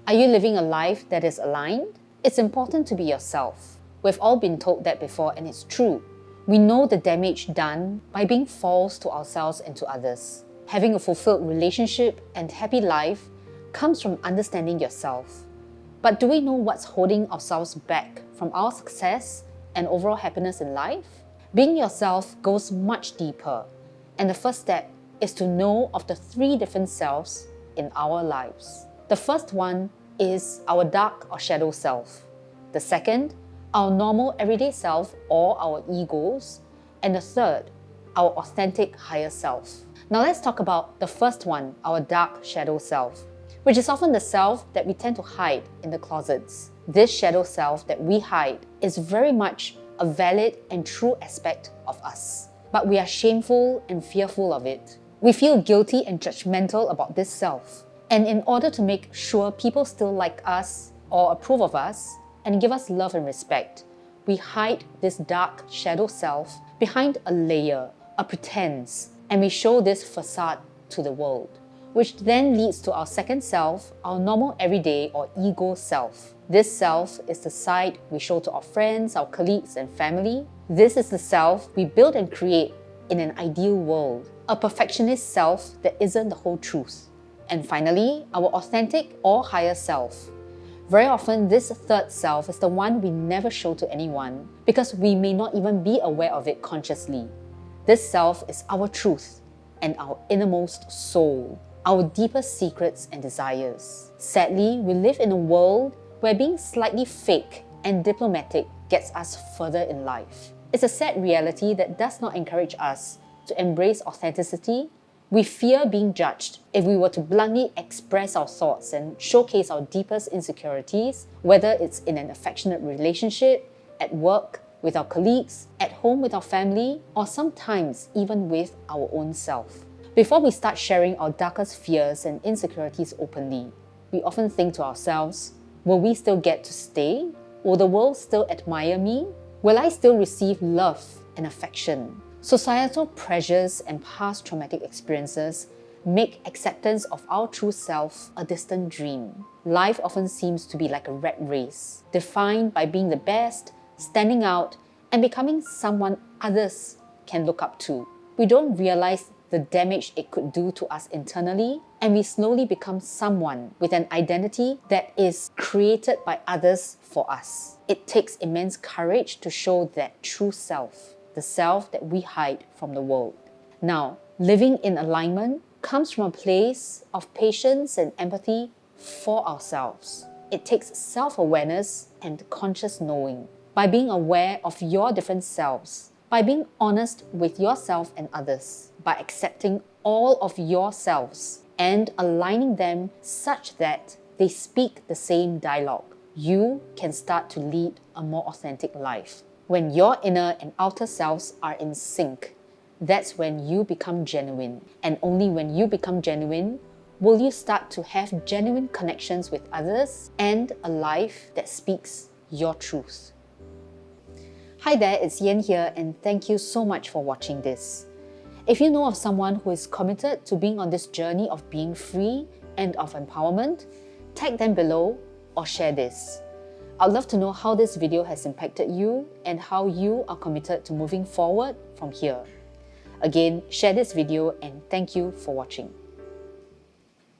Are you living a life that is aligned? It's important to be yourself. We've all been told that before, and it's true. We know the damage done by being false to ourselves and to others. Having a fulfilled relationship and happy life comes from understanding yourself. But do we know what's holding ourselves back from our success and overall happiness in life? Being yourself goes much deeper, and the first step is to know of the 3 different selves in our lives. The first one is our dark or shadow self. The second, our normal everyday self or our egos. And the third, our authentic higher self. Now let's talk about the first one, our dark shadow self, which is often the self that we tend to hide in the closets. This shadow self that we hide is very much a valid and true aspect of us, but we are shameful and fearful of it. We feel guilty and judgmental about this self. And in order to make sure people still like us or approve of us and give us love and respect, we hide this dark shadow self behind a layer, a pretense, and we show this facade to the world, which then leads to our second self, our normal everyday or ego self. This self is the side we show to our friends, our colleagues, and family. This is the self we build and create in an ideal world, a perfectionist self that isn't the whole truth. And finally, our authentic or higher self. Very often, this third self is the one we never show to anyone because we may not even be aware of it consciously. This self is our truth and our innermost soul, our deepest secrets and desires. Sadly, we live in a world where being slightly fake and diplomatic gets us further in life. It's a sad reality that does not encourage us to embrace authenticity. We fear being judged if we were to bluntly express our thoughts and showcase our deepest insecurities, whether it's in an affectionate relationship, at work, with our colleagues, at home with our family, or sometimes even with our own self. Before we start sharing our darkest fears and insecurities openly, we often think to ourselves, will we still get to stay? Will the world still admire me? Will I still receive love and affection? Societal pressures and past traumatic experiences make acceptance of our true self a distant dream. Life often seems to be like a rat race, defined by being the best, standing out, and becoming someone others can look up to. We don't realize the damage it could do to us internally, and we slowly become someone with an identity that is created by others for us. It takes immense courage to show that true self, the self that we hide from the world. Now, living in alignment comes from a place of patience and empathy for ourselves. It takes self-awareness and conscious knowing. By being aware of your different selves, by being honest with yourself and others, by accepting all of yourselves and aligning them such that they speak the same dialogue, you can start to lead a more authentic life. When your inner and outer selves are in sync, that's when you become genuine. And only when you become genuine will you start to have genuine connections with others and a life that speaks your truth. Hi there, it's Yen here, and thank you so much for watching this. If you know of someone who is committed to being on this journey of being free and of empowerment, tag them below or share this. I'd love to know how this video has impacted you and how you are committed to moving forward from here. Again, share this video and thank you for watching.